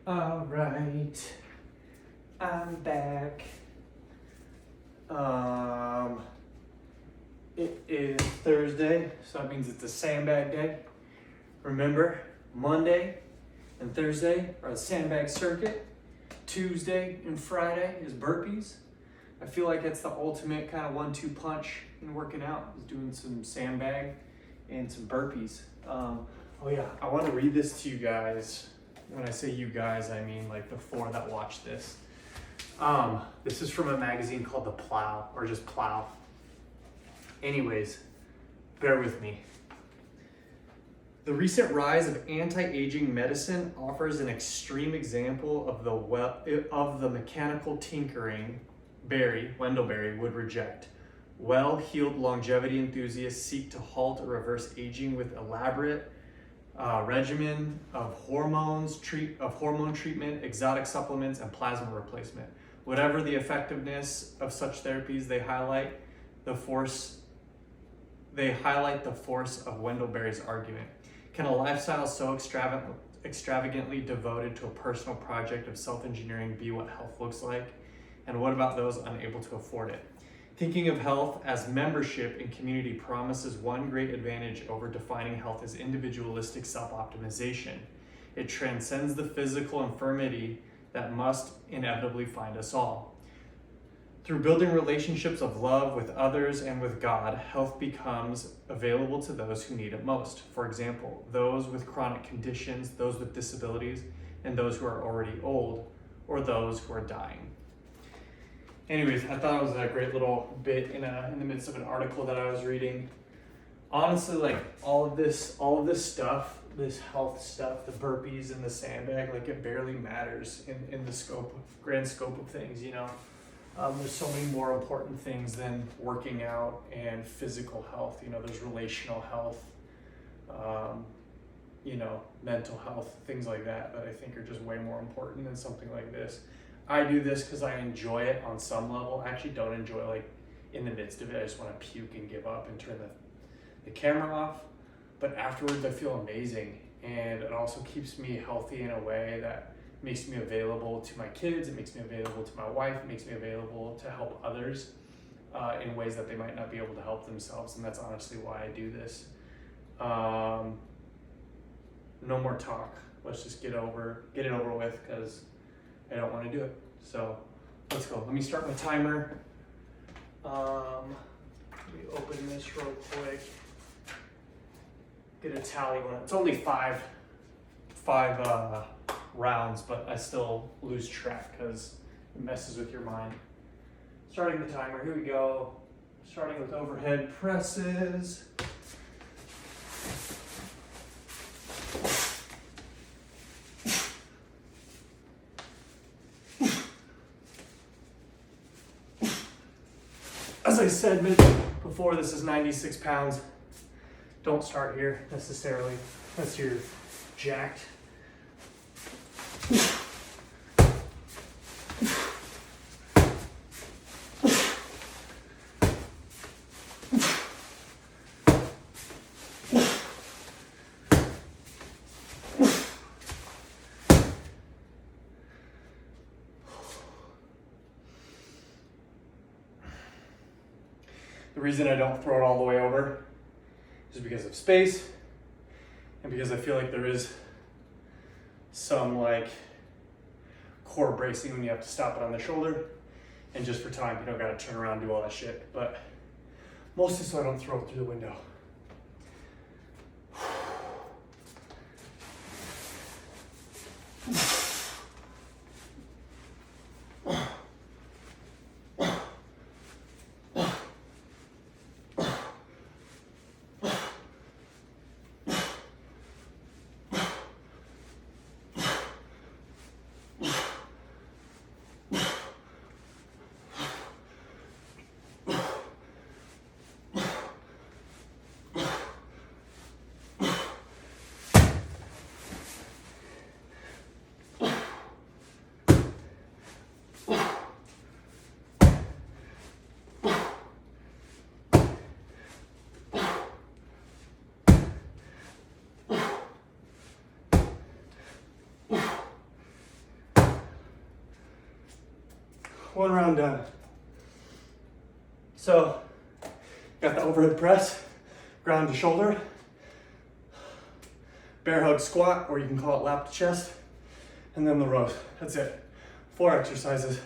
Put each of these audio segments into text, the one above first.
All right, I'm back. It is Thursday, so that means it's a sandbag day. Remember, Monday and Thursday are the Sandbag Circuit. Tuesday and Friday is Burpees. I feel like it's the ultimate kind of 1-2 punch in working out, is doing some sandbag and some burpees. Oh yeah, I want to read this to you guys. When I say you guys, I mean like the 4 that watch this. This is from a magazine called The Plow, or just Plow. Anyways, bear with me. The recent rise of anti-aging medicine offers an extreme example of the mechanical tinkering Wendell Berry would reject. Well-heeled longevity enthusiasts seek to halt or reverse aging with elaborate regimen of hormone treatment, exotic supplements, and plasma replacement. Whatever the effectiveness of such therapies, they highlight the force of Wendell Berry's argument. Can a lifestyle so extravagantly devoted to a personal project of self-engineering be what health looks like? And what about those unable to afford it? Thinking of health as membership in community promises one great advantage over defining health as individualistic self-optimization. It transcends the physical infirmity that must inevitably find us all. Through building relationships of love with others and with God, health becomes available to those who need it most. For example, those with chronic conditions, those with disabilities, and those who are already old, or those who are dying. Anyways, I thought it was a great little bit in the midst of an article that I was reading. Honestly, like all of this stuff, this health stuff, the burpees and the sandbag, like it barely matters in the grand scope of things, you know. There's so many more important things than working out and physical health. You know, there's relational health, mental health, things like that I think are just way more important than something like this. I do this because I enjoy it on some level. I actually don't enjoy, like, in the midst of it, I just want to puke and give up and turn the camera off. But afterwards, I feel amazing. And it also keeps me healthy in a way that makes me available to my kids. It makes me available to my wife. It makes me available to help others in ways that they might not be able to help themselves. And that's honestly why I do this. No more talk. Let's just get it over with, because I don't want to do it. So let's go. Let me start my timer. Let me open this real quick. Get a tally on it. It's only five rounds, but I still lose track because it messes with your mind. Starting the timer. Here we go. Starting with overhead presses. As I said before, this is 96 pounds. Don't start here necessarily unless you're jacked. The reason I don't throw it all the way over is because of space, and because I feel like there is some like core bracing when you have to stop it on the shoulder, and just for time, you don't gotta turn around and do all that shit, but mostly so I don't throw it through the window. One round done. So, got the overhead press, ground to shoulder, bear hug squat, or you can call it lap to chest, and then the rows. That's it. 4 exercises.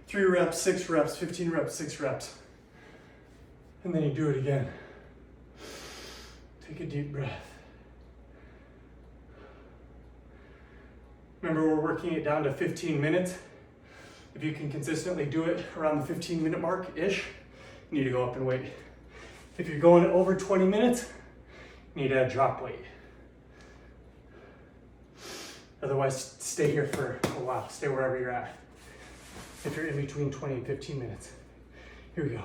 3 reps, 6 reps, 15 reps, 6 reps. And then you do it again. Take a deep breath. Remember, we're working it down to 15 minutes. If you can consistently do it around the 15-minute mark-ish, you need to go up in weight. If you're going over 20 minutes, you need to add drop weight. Otherwise, stay here for a while. Stay wherever you're at. If you're in between 20 and 15 minutes. Here we go.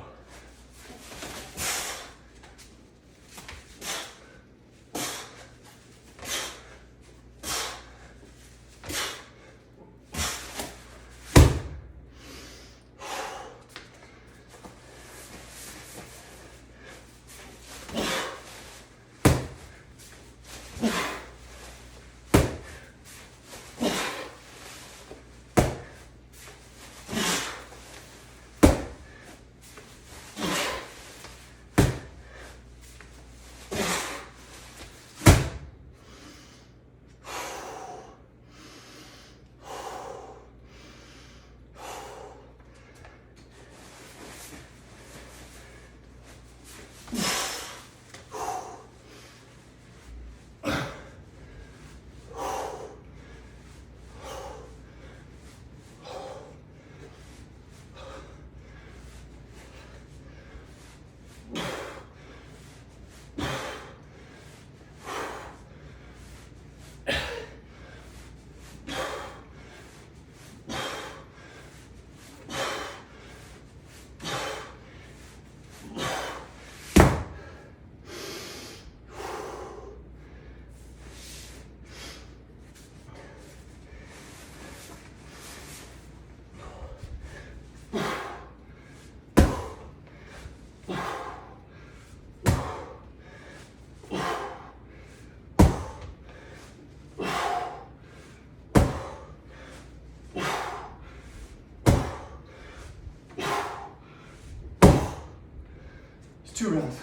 It's 2 rounds.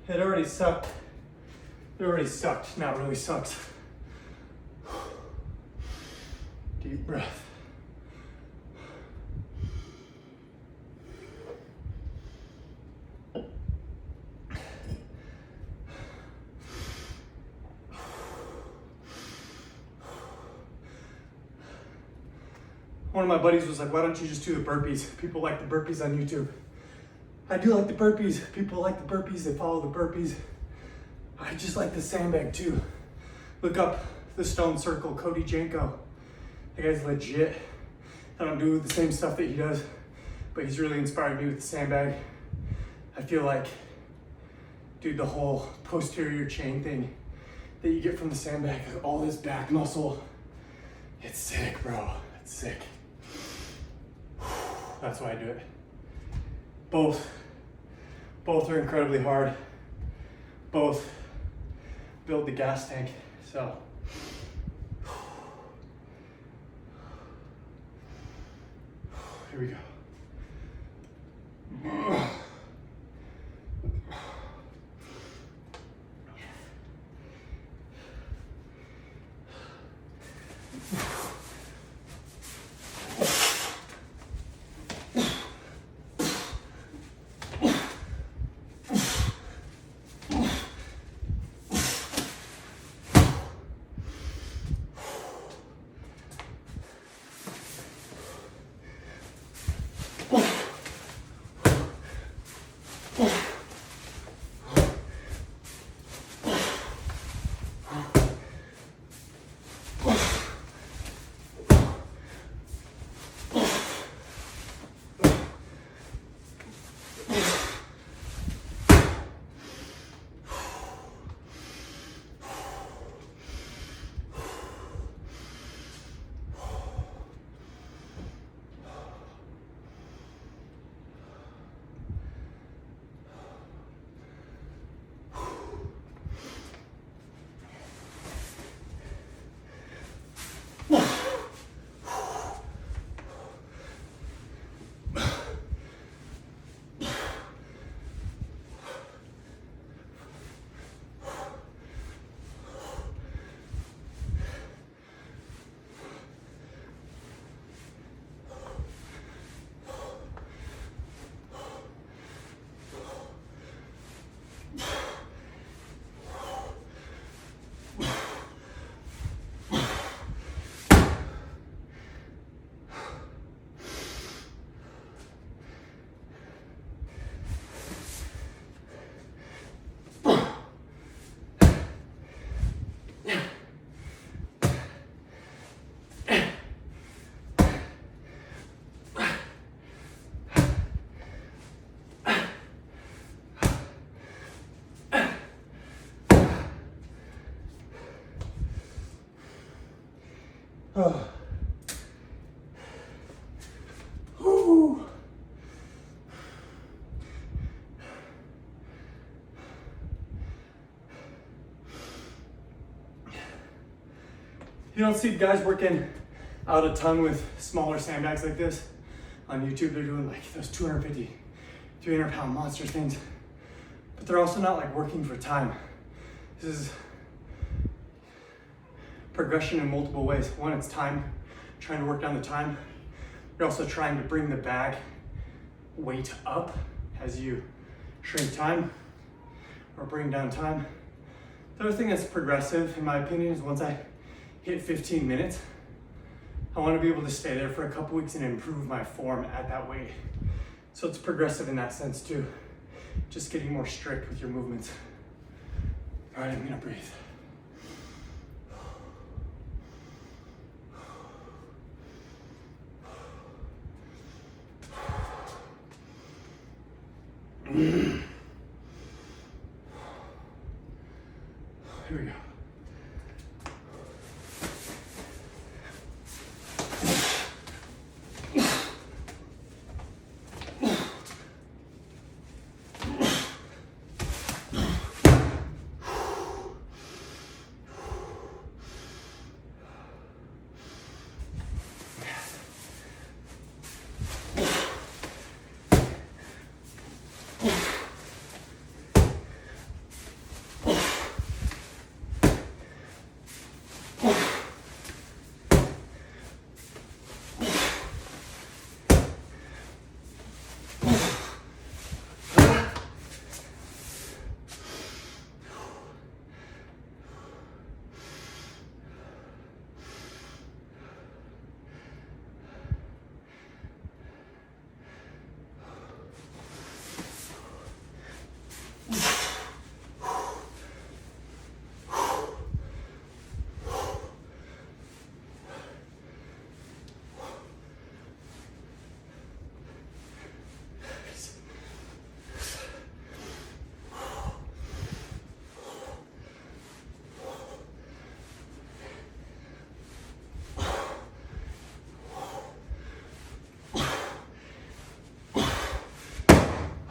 It already sucked. It already sucked. Now it really sucks. Deep breath. One of my buddies was like, why don't you just do the burpees? People like the burpees on YouTube. I do like the burpees. People like the burpees. They follow the burpees. I just like the sandbag too. Look up the Stone Circle, Cody Janko. That guy's legit. I don't do the same stuff that he does, but he's really inspired me with the sandbag. I feel like, dude, the whole posterior chain thing that you get from the sandbag, all this back muscle, it's sick, bro. It's sick. That's why I do it. Both are incredibly hard. Both build the gas tank. So, here we go. Oh. Woo. You don't see guys working out a ton with smaller sandbags like this on YouTube. They're doing like those 250, 300 pound monster things, but they're also not like working for time. This is progression in multiple ways. One, it's time, trying to work down the time. You're also trying to bring the bag weight up as you shrink time or bring down time. The other thing that's progressive, in my opinion, is once I hit 15 minutes, I want to be able to stay there for a couple weeks and improve my form at that weight. So it's progressive in that sense too. Just getting more strict with your movements. All right, I'm gonna breathe. Here we go.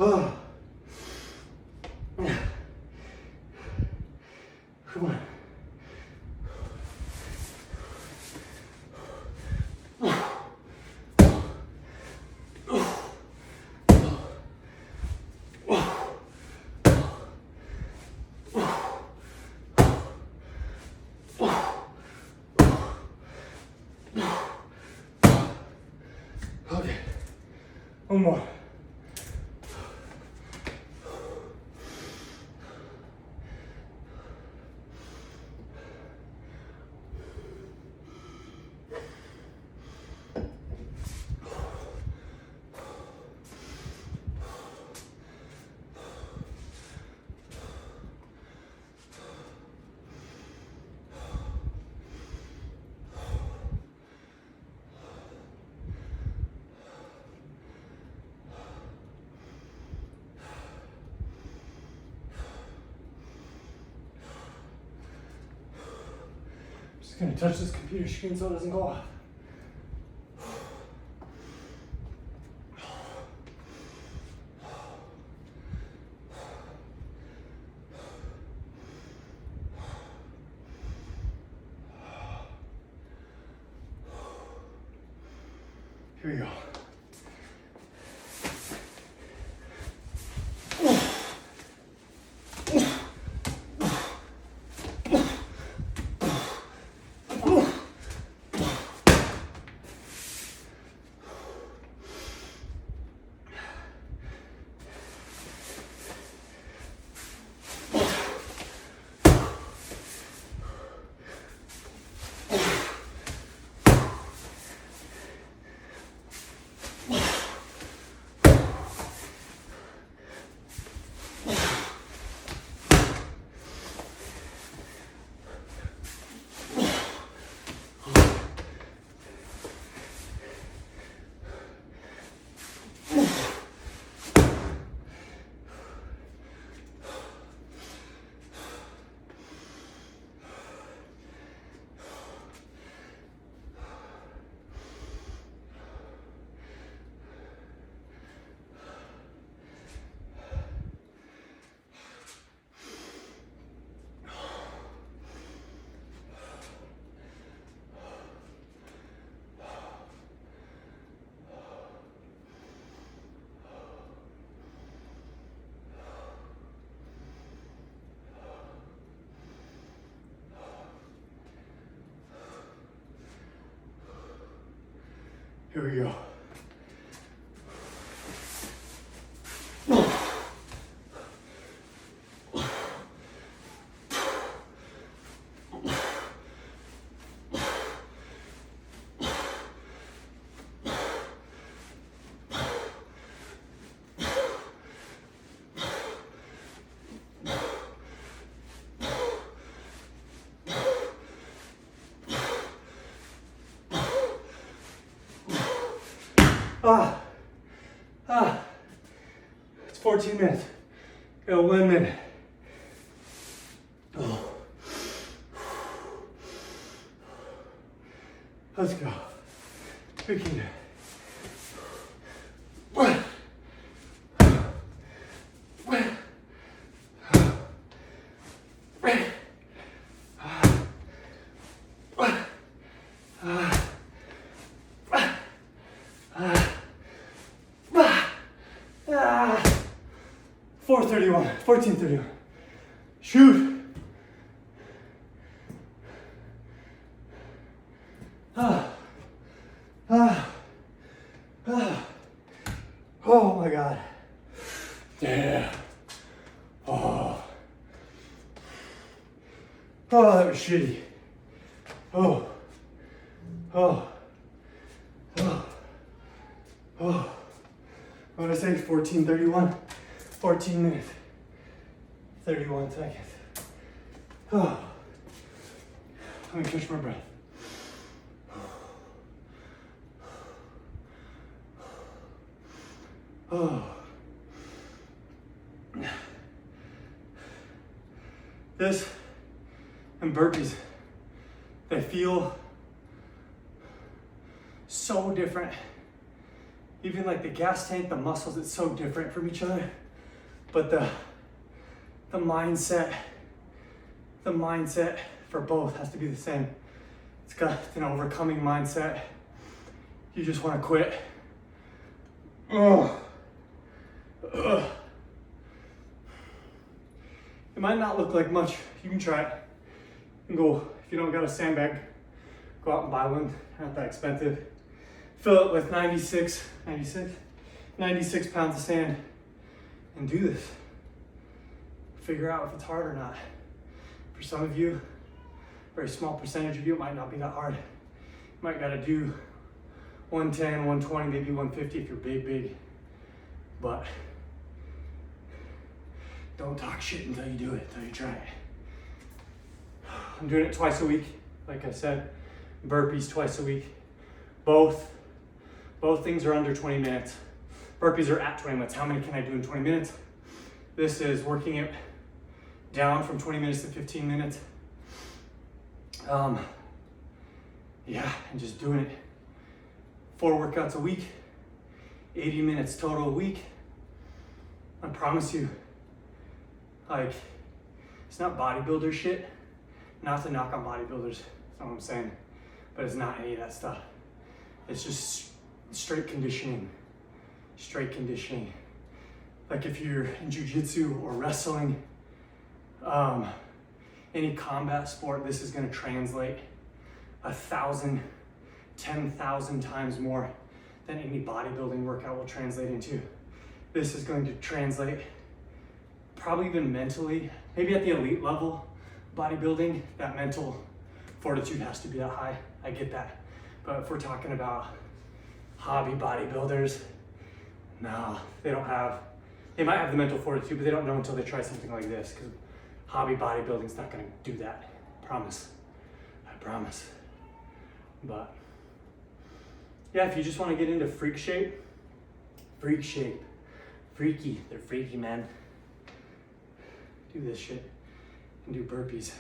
Oh. Come on. Okay. One more. Just gonna touch this computer screen so it doesn't go off. Here we go. Here we go. It's 14 minutes. Got 1 minute. Oh. Let's go. We can do it. Ah, 4:31, 14:31. Shoot. Oh my God. Yeah. Oh, that was shitty. Oh. What did I say? 14:31? 14 minutes. 31 seconds. Oh. Let me catch my breath. Oh. This and burpees, they feel so different. Even like the gas tank, the muscles, it's so different from each other. But the mindset for both has to be the same. It's got an overcoming mindset. You just want to quit. Ugh. It might not look like much. You can try it. You can go, if you don't got a sandbag, go out and buy one. Not that expensive. Fill it with 96 pounds of sand and do this. Figure out if it's hard or not. For some of you, a very small percentage of you, it might not be that hard. You might gotta do 110, 120, maybe 150 if you're big. But don't talk shit until you do it, until you try it. I'm doing it twice a week, like I said. Burpees twice a week. Both things are under 20 minutes. Burpees are at 20 minutes. How many can I do in 20 minutes? This is working it down from 20 minutes to 15 minutes. Yeah, and just doing it 4 workouts a week, 80 minutes total a week. I promise you, like, it's not bodybuilder shit. Not to knock on bodybuilders, that's not what I'm saying. But it's not any of that stuff. It's just straight conditioning. Like if you're in jiu-jitsu or wrestling, any combat sport, this is gonna translate 1,000, 10,000 times more than any bodybuilding workout will translate into. This is going to translate probably even mentally, maybe at the elite level bodybuilding, that mental fortitude has to be that high. I get that. But if we're talking about hobby bodybuilders, no, they might have the mental fortitude, but they don't know until they try something like this, because hobby bodybuilding's not gonna do that. I promise. But yeah, if you just wanna get into freak shape, freaky, they're freaky, man. Do this shit and do burpees.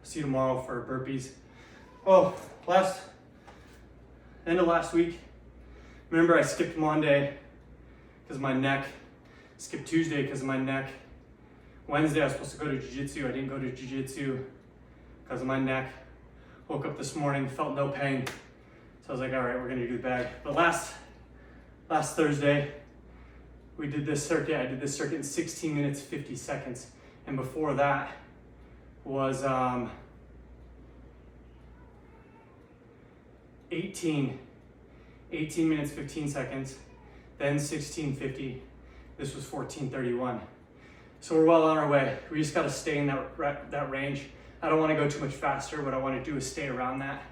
See you tomorrow for burpees. Oh, end of last week, remember I skipped Monday because of my neck, skipped Tuesday because of my neck. Wednesday I was supposed to go to jiu-jitsu. I didn't go to jiu-jitsu because of my neck. Woke up this morning, felt no pain. So I was like, all right, we're gonna do the bag. But last Thursday, we did this circuit. I did this circuit in 16 minutes, 50 seconds. And before that was 18 minutes, 15 seconds, then 16:50. This was 14:31. So we're well on our way. We just gotta stay in that range. I don't wanna go too much faster. What I wanna do is stay around that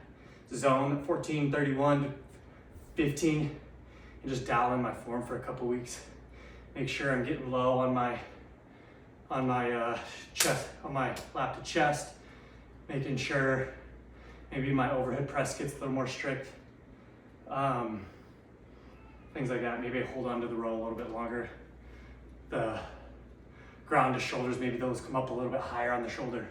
zone, 14:31 to 15, and just dial in my form for a couple weeks. Make sure I'm getting low on my chest, on my lap to chest, making sure maybe my overhead press gets a little more strict. Things like that. Maybe I hold on to the row a little bit longer. The ground to shoulders, maybe those come up a little bit higher on the shoulder.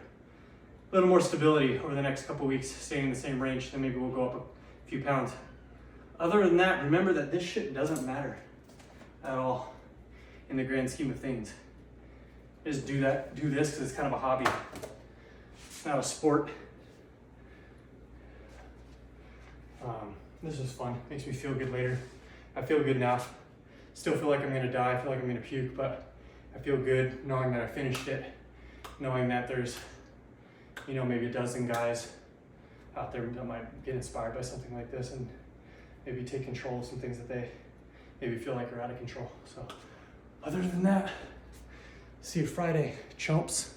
A little more stability over the next couple weeks, staying in the same range, then maybe we'll go up a few pounds. Other than that, remember that this shit doesn't matter at all in the grand scheme of things. Just do this because it's kind of a hobby. It's not a sport. This is fun. Makes me feel good later. I feel good now. Still feel like I'm gonna die. I feel like I'm gonna puke, but I feel good knowing that I finished it. Knowing that there's, maybe a dozen guys out there that might get inspired by something like this and maybe take control of some things that they maybe feel like are out of control. So other than that, see you Friday, chumps.